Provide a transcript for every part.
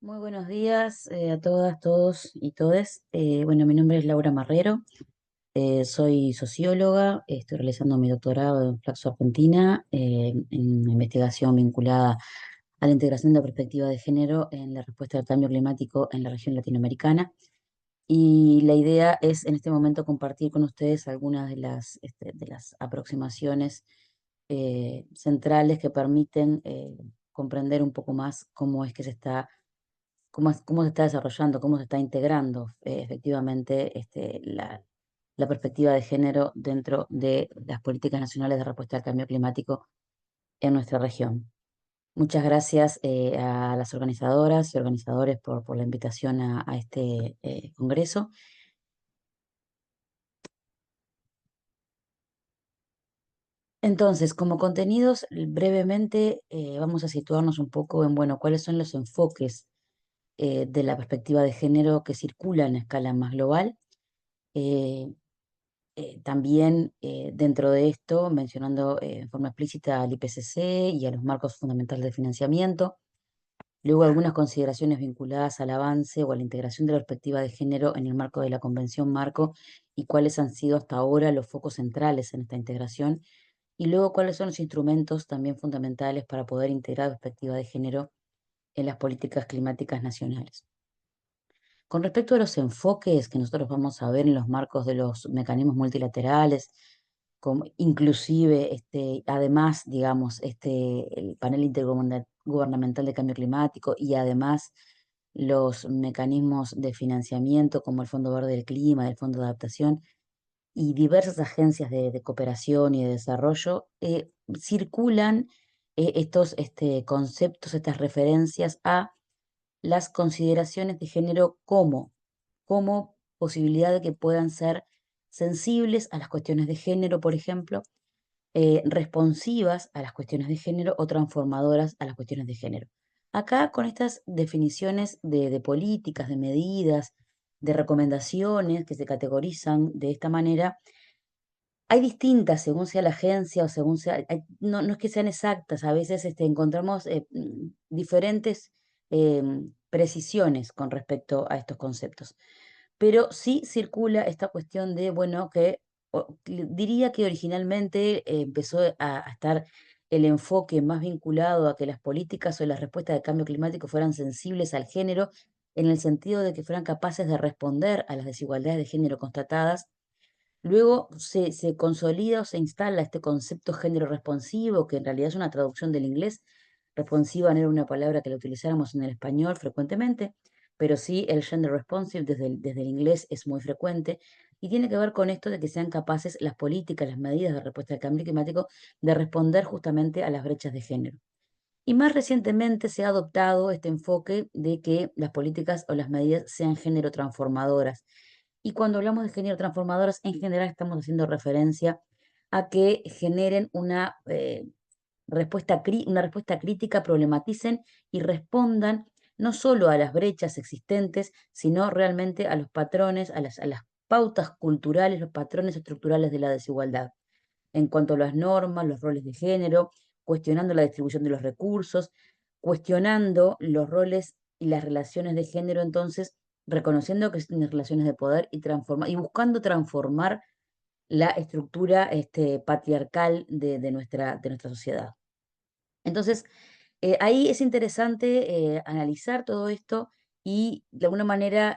Muy buenos días a todas, todos y todes. Bueno, mi nombre es Laura Marrero, soy socióloga, estoy realizando mi doctorado en Flaxo Argentina en investigación vinculada a la integración de perspectiva de género en la respuesta al cambio climático en la región latinoamericana. Y la idea es en este momento compartir con ustedes algunas de las aproximaciones centrales que permiten comprender un poco más cómo es que se está cómo se está desarrollando, cómo se está integrando efectivamente la perspectiva de género dentro de las políticas nacionales de respuesta al cambio climático en nuestra región. Muchas gracias a las organizadoras y organizadores por la invitación a este congreso. Entonces, como contenidos, brevemente vamos a situarnos un poco en, bueno, cuáles son los enfoques de la perspectiva de género que circulan a escala más global. Eh, También dentro de esto, mencionando en forma explícita al IPCC y a los marcos fundamentales de financiamiento, luego algunas consideraciones vinculadas al avance o a la integración de la perspectiva de género en el marco de la Convención Marco y cuáles han sido hasta ahora los focos centrales en esta integración, y luego cuáles son los instrumentos también fundamentales para poder integrar la perspectiva de género en las políticas climáticas nacionales. Con respecto a los enfoques que nosotros vamos a ver en los marcos de los mecanismos multilaterales, como inclusive además, digamos, el panel intergubernamental de cambio climático y además los mecanismos de financiamiento como el Fondo Verde del Clima, el Fondo de Adaptación y diversas agencias de cooperación y de desarrollo, circulan estos conceptos, estas referencias a las consideraciones de género como posibilidad de que puedan ser sensibles a las cuestiones de género, por ejemplo, responsivas a las cuestiones de género o transformadoras a las cuestiones de género. Acá, con estas definiciones de políticas, de medidas, de recomendaciones que se categorizan de esta manera, hay distintas según sea la agencia o según sea, no es que sean exactas, a veces encontramos diferentes precisiones con respecto a estos conceptos, pero sí circula esta cuestión de, bueno, diría que originalmente empezó a estar el enfoque más vinculado a que las políticas o las respuestas de cambio climático fueran sensibles al género, en el sentido de que fueran capaces de responder a las desigualdades de género constatadas. Luego se consolida o se instala este concepto género responsivo, que en realidad es una traducción del inglés. Responsiva no era una palabra que la utilizáramos en el español frecuentemente, pero sí el gender responsive desde el inglés es muy frecuente y tiene que ver con esto de que sean capaces las políticas, las medidas de respuesta al cambio climático de responder justamente a las brechas de género. Y más recientemente se ha adoptado este enfoque de que las políticas o las medidas sean género transformadoras. Y cuando hablamos de género transformadoras, en general estamos haciendo referencia a que generen una respuesta crítica, problematicen y respondan no solo a las brechas existentes, sino realmente a los patrones, a las pautas culturales, los patrones estructurales de la desigualdad en cuanto a las normas, los roles de género, cuestionando la distribución de los recursos, cuestionando los roles y las relaciones de género, entonces reconociendo que existen relaciones de poder y buscando transformar la estructura patriarcal de nuestra sociedad. Entonces, ahí es interesante analizar todo esto y de alguna manera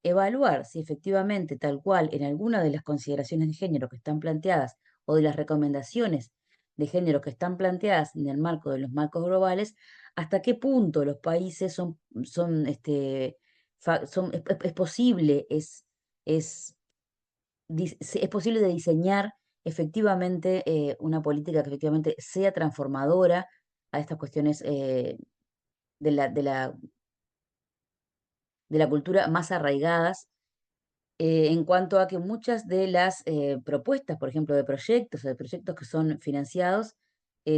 evaluar si efectivamente, tal cual, en alguna de las consideraciones de género que están planteadas o de las recomendaciones de género que están planteadas en el marco de los marcos globales, hasta qué punto los países es posible, es posible de diseñar efectivamente una política que efectivamente sea transformadora a estas cuestiones de la cultura más arraigadas, en cuanto a que muchas de las propuestas, por ejemplo, de proyectos o de proyectos que son financiados,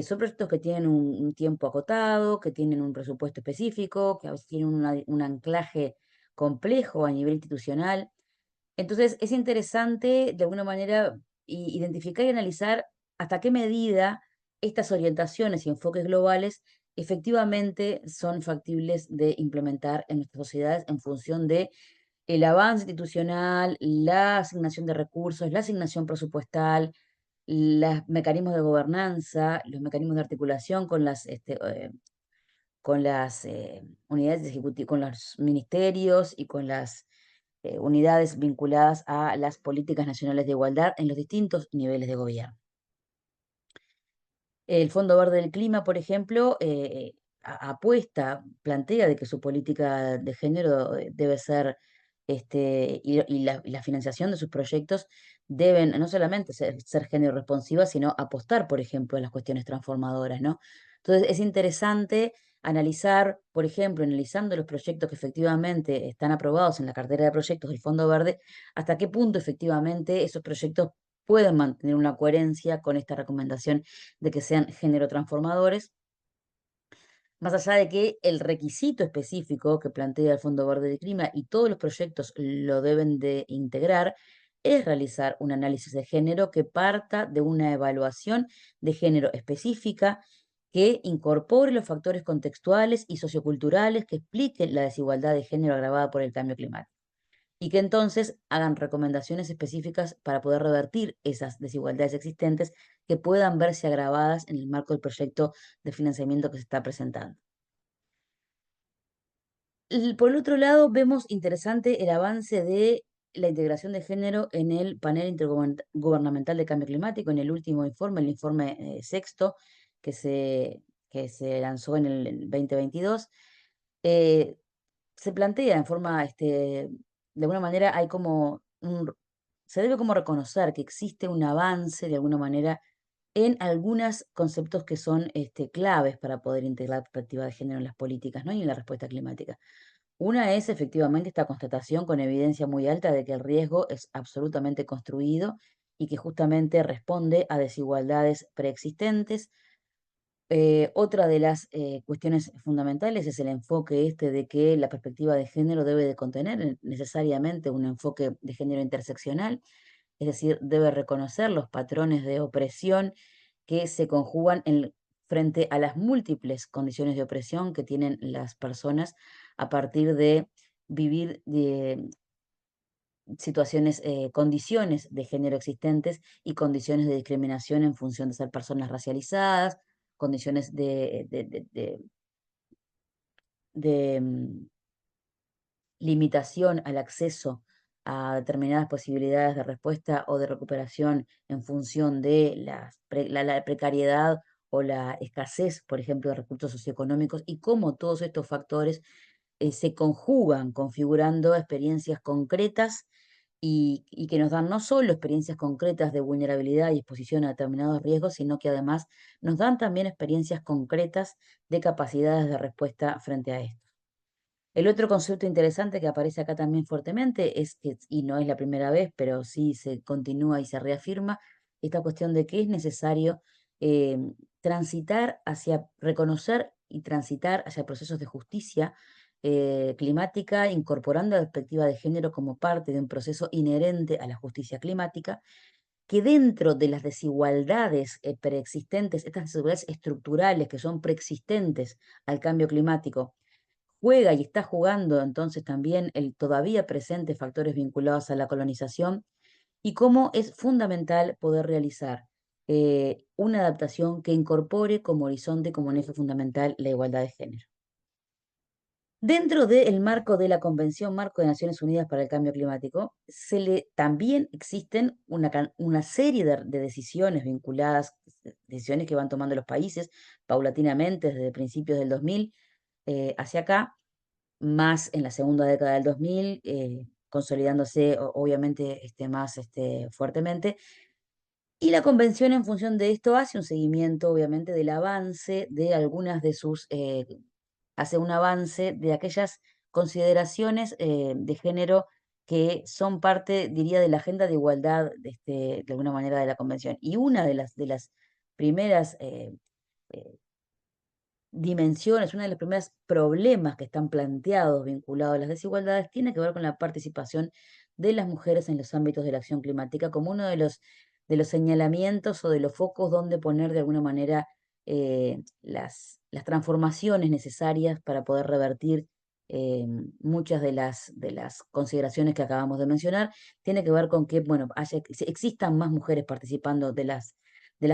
son proyectos que tienen un tiempo acotado, que tienen un presupuesto específico, que a veces tienen un anclaje complejo a nivel institucional. Entonces, es interesante de alguna manera identificar y analizar hasta qué medida estas orientaciones y enfoques globales efectivamente son factibles de implementar en nuestras sociedades en función de el avance institucional, la asignación de recursos, la asignación presupuestal, los mecanismos de gobernanza, los mecanismos de articulación con las unidades ejecutivas, con los ministerios y con las unidades vinculadas a las políticas nacionales de igualdad en los distintos niveles de gobierno. El Fondo Verde del Clima, por ejemplo, apuesta, plantea de que su política de género debe ser, y la financiación de sus proyectos deben no solamente ser género responsiva, sino apostar, por ejemplo, a las cuestiones transformadoras, ¿no? Entonces, es interesante analizar, por ejemplo, analizando los proyectos que efectivamente están aprobados en la cartera de proyectos del Fondo Verde, hasta qué punto efectivamente esos proyectos pueden mantener una coherencia con esta recomendación de que sean género transformadores, más allá de que el requisito específico que plantea el Fondo Verde de Clima y todos los proyectos lo deben de integrar, es realizar un análisis de género que parta de una evaluación de género específica que incorpore los factores contextuales y socioculturales que expliquen la desigualdad de género agravada por el cambio climático y que entonces hagan recomendaciones específicas para poder revertir esas desigualdades existentes que puedan verse agravadas en el marco del proyecto de financiamiento que se está presentando. Por el otro lado, vemos interesante el avance de la integración de género en el panel intergubernamental de cambio climático, en el último informe, el informe sexto, que se, que se lanzó en el 2022. eh, Se plantea en forma, de alguna manera hay como se debe como reconocer que existe un avance de alguna manera en algunos conceptos que son claves para poder integrar la perspectiva de género en las políticas, ¿no? Y en la respuesta climática. Una es efectivamente esta constatación con evidencia muy alta de que el riesgo es absolutamente construido y que justamente responde a desigualdades preexistentes. Otra de las cuestiones fundamentales es el enfoque de que la perspectiva de género debe de contener necesariamente un enfoque de género interseccional, es decir, debe reconocer los patrones de opresión que se conjugan frente a las múltiples condiciones de opresión que tienen las personas a partir de vivir situaciones, condiciones de género existentes y condiciones de discriminación en función de ser personas racializadas, condiciones de limitación al acceso a determinadas posibilidades de respuesta o de recuperación en función de la precariedad o la escasez, por ejemplo, de recursos socioeconómicos y cómo todos estos factores se conjugan configurando experiencias concretas y que nos dan no solo experiencias concretas de vulnerabilidad y exposición a determinados riesgos, sino que además nos dan también experiencias concretas de capacidades de respuesta frente a esto. El otro concepto interesante que aparece acá también fuertemente es que, y no es la primera vez, pero sí se continúa y se reafirma, esta cuestión de que es necesario eh, transitar hacia, reconocer y transitar hacia procesos de justicia climática, incorporando la perspectiva de género como parte de un proceso inherente a la justicia climática, que dentro de las desigualdades preexistentes, estas desigualdades estructurales que son preexistentes al cambio climático, juega y está jugando entonces también el todavía presente factores vinculados a la colonización y cómo es fundamental poder realizar una adaptación que incorpore como horizonte, como un eje fundamental, la igualdad de género. Dentro del marco de la Convención Marco de Naciones Unidas para el Cambio Climático, también existen una serie de decisiones vinculadas, decisiones que van tomando los países paulatinamente desde principios del 2000 hacia acá, más en la segunda década del 2000, consolidándose obviamente más fuertemente. Y la convención en función de esto hace un seguimiento obviamente del avance de algunas de sus, hace un avance de aquellas consideraciones de género que son parte, diría, de la agenda de igualdad de alguna manera de la convención. Y una de las primeras eh, dimensiones, uno de los primeros problemas que están planteados vinculados a las desigualdades tiene que ver con la participación de las mujeres en los ámbitos de la acción climática como uno de los señalamientos o de los focos donde poner de alguna manera las transformaciones necesarias para poder revertir muchas de las consideraciones que acabamos de mencionar. Tiene que ver con que, bueno, existan más mujeres participando de las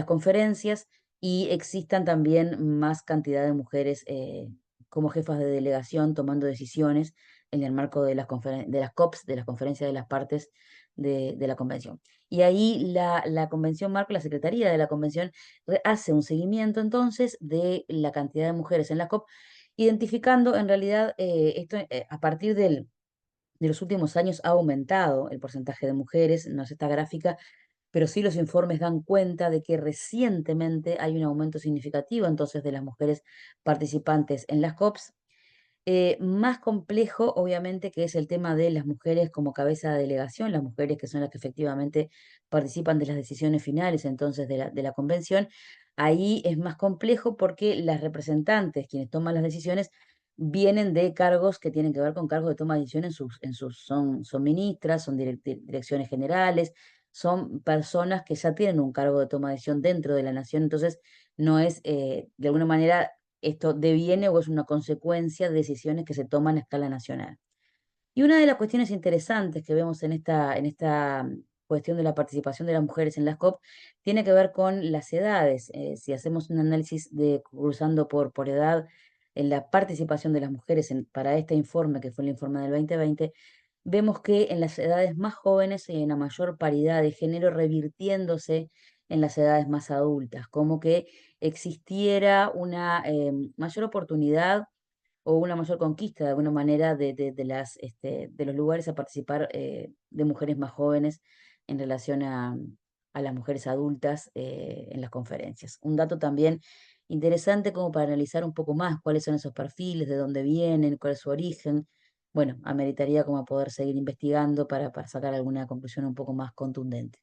conferencias y existan también más cantidad de mujeres como jefas de delegación tomando decisiones en el marco de las COPs, de las conferencias de las partes de la convención. Y ahí la convención marco, la secretaría de la convención, hace un seguimiento entonces de la cantidad de mujeres en la COP, identificando en realidad esto a partir de los últimos años ha aumentado el porcentaje de mujeres, no es esta gráfica, pero sí los informes dan cuenta de que recientemente hay un aumento significativo entonces de las mujeres participantes en las COPs. Más complejo, obviamente, que es el tema de las mujeres como cabeza de delegación, las mujeres que son las que efectivamente participan de las decisiones finales entonces de la convención. Ahí es más complejo porque las representantes, quienes toman las decisiones, vienen de cargos que tienen que ver con cargos de toma de decisiones son ministras, son direcciones generales, son personas que ya tienen un cargo de toma de decisión dentro de la nación, entonces no es, de alguna manera, esto deviene o es una consecuencia de decisiones que se toman a escala nacional. Y una de las cuestiones interesantes que vemos en esta cuestión de la participación de las mujeres en las COP tiene que ver con las edades. Si hacemos un análisis cruzando por edad en la participación de las mujeres para este informe, que fue el informe del 2020, vemos que en las edades más jóvenes hay una mayor paridad de género revirtiéndose en las edades más adultas, como que existiera una mayor oportunidad o una mayor conquista de alguna manera de los lugares a participar de mujeres más jóvenes en relación a las mujeres adultas en las conferencias. Un dato también interesante como para analizar un poco más cuáles son esos perfiles, de dónde vienen, cuál es su origen. Bueno, ameritaría como poder seguir investigando para sacar alguna conclusión un poco más contundente.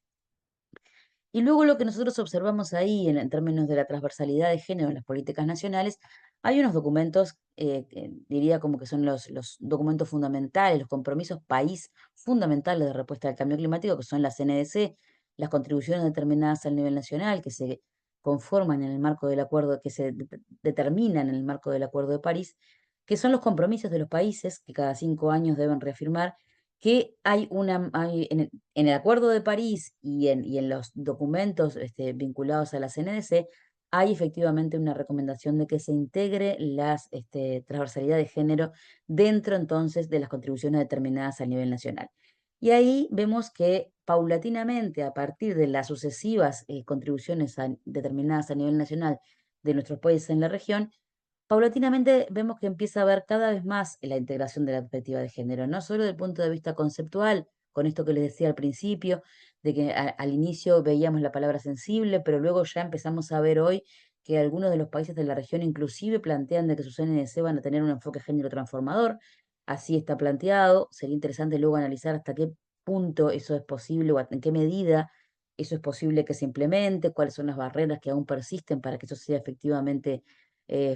Y luego lo que nosotros observamos ahí en términos de la transversalidad de género en las políticas nacionales, hay unos documentos, que diría como que son los documentos fundamentales, los compromisos país fundamentales de respuesta al cambio climático, que son las NDC, las contribuciones determinadas al nivel nacional, que se conforman en el marco del acuerdo, que se determinan en el marco del Acuerdo de París, que son los compromisos de los países que cada 5 años deben reafirmar que en el Acuerdo de París y en los documentos vinculados a la CNDC, hay efectivamente una recomendación de que se integre la transversalidad de género dentro entonces de las contribuciones determinadas a nivel nacional. Y ahí vemos que paulatinamente, a partir de las sucesivas contribuciones determinadas a nivel nacional de nuestros países en la región, paulatinamente vemos que empieza a haber cada vez más la integración de la perspectiva de género, no solo desde el punto de vista conceptual, con esto que les decía al principio, de que al inicio veíamos la palabra sensible, pero luego ya empezamos a ver hoy que algunos de los países de la región inclusive plantean de que sus NDC van a tener un enfoque género transformador. Así está planteado. Sería interesante luego analizar hasta qué punto eso es posible o en qué medida eso es posible que se implemente, cuáles son las barreras que aún persisten para que eso sea efectivamente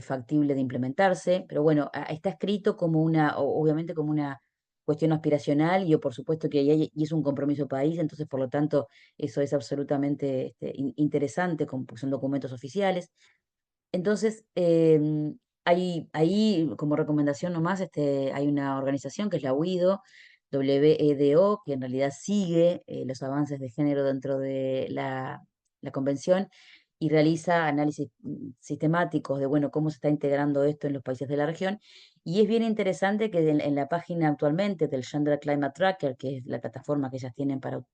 factible de implementarse, pero bueno, está escrito como obviamente como una cuestión aspiracional y yo por supuesto que y es un compromiso país, entonces por lo tanto eso es absolutamente interesante, porque son documentos oficiales. Entonces, ahí como recomendación nomás, hay una organización que es la WIDO, WEDO, que en realidad sigue los avances de género dentro de la convención y realiza análisis sistemáticos de, bueno, cómo se está integrando esto en los países de la región. Y es bien interesante que en la página actualmente del Gender Climate Tracker, que es la plataforma que ellas tienen para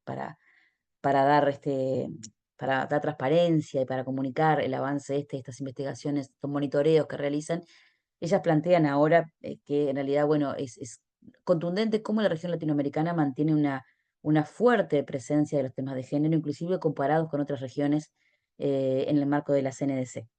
dar para dar transparencia y para comunicar el avance estas investigaciones, estos monitoreos que realizan, ellas plantean ahora que en realidad, bueno, es contundente cómo la región latinoamericana mantiene una fuerte presencia de los temas de género, inclusive comparados con otras regiones en el marco de la CNDC.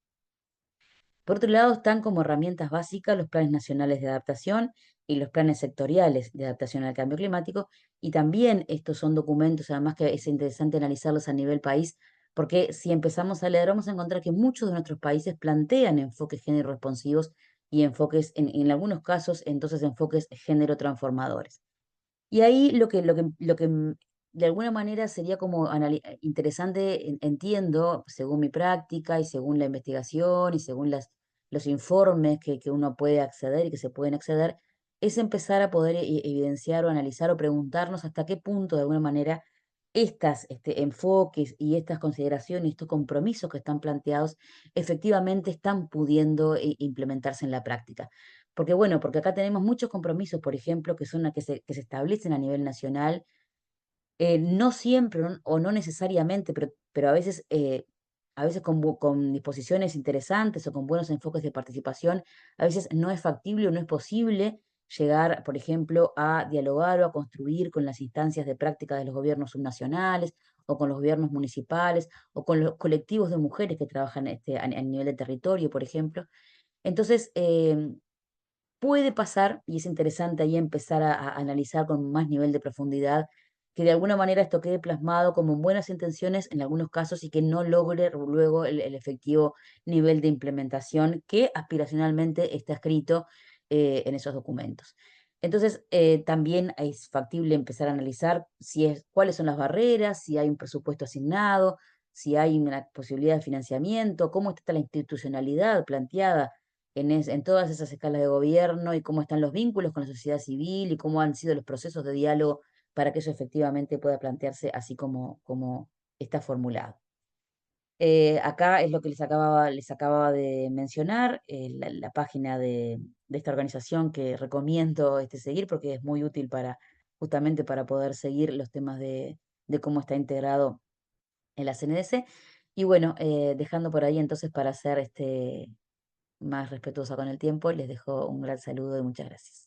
Por otro lado, están como herramientas básicas los planes nacionales de adaptación y los planes sectoriales de adaptación al cambio climático. Y también estos son documentos, además que es interesante analizarlos a nivel país, porque si empezamos a leer, vamos a encontrar que muchos de nuestros países plantean enfoques género responsivos y enfoques, en algunos casos, entonces enfoques género transformadores. Y ahí lo que de alguna manera sería como interesante, entiendo, según mi práctica y según la investigación y según los informes que uno puede acceder y que se pueden acceder, es empezar a poder evidenciar o analizar o preguntarnos hasta qué punto, de alguna manera, estas enfoques y estas consideraciones, estos compromisos que están planteados, efectivamente están pudiendo implementarse en la práctica. Porque bueno, porque acá tenemos muchos compromisos, por ejemplo, que son que se establecen a nivel nacional, no siempre o no necesariamente, pero a veces con disposiciones interesantes o con buenos enfoques de participación, a veces no es factible o no es posible llegar, por ejemplo, a dialogar o a construir con las instancias de práctica de los gobiernos subnacionales o con los gobiernos municipales o con los colectivos de mujeres que trabajan a nivel de territorio, por ejemplo. Entonces, puede pasar, y es interesante ahí empezar a analizar con más nivel de profundidad, que de alguna manera esto quede plasmado como en buenas intenciones en algunos casos y que no logre luego el efectivo nivel de implementación que aspiracionalmente está escrito en esos documentos. Entonces, también es factible empezar a analizar cuáles son las barreras, si hay un presupuesto asignado, si hay una posibilidad de financiamiento, cómo está la institucionalidad planteada en todas esas escalas de gobierno y cómo están los vínculos con la sociedad civil y cómo han sido los procesos de diálogo para que eso efectivamente pueda plantearse así como está formulado. Acá es lo que les acababa de mencionar, la página de esta organización que recomiendo seguir porque es muy útil justamente para poder seguir los temas de cómo está integrado en la CNDC. Y bueno, dejando por ahí entonces para hacer más respetuosa con el tiempo, les dejo un gran saludo y muchas gracias.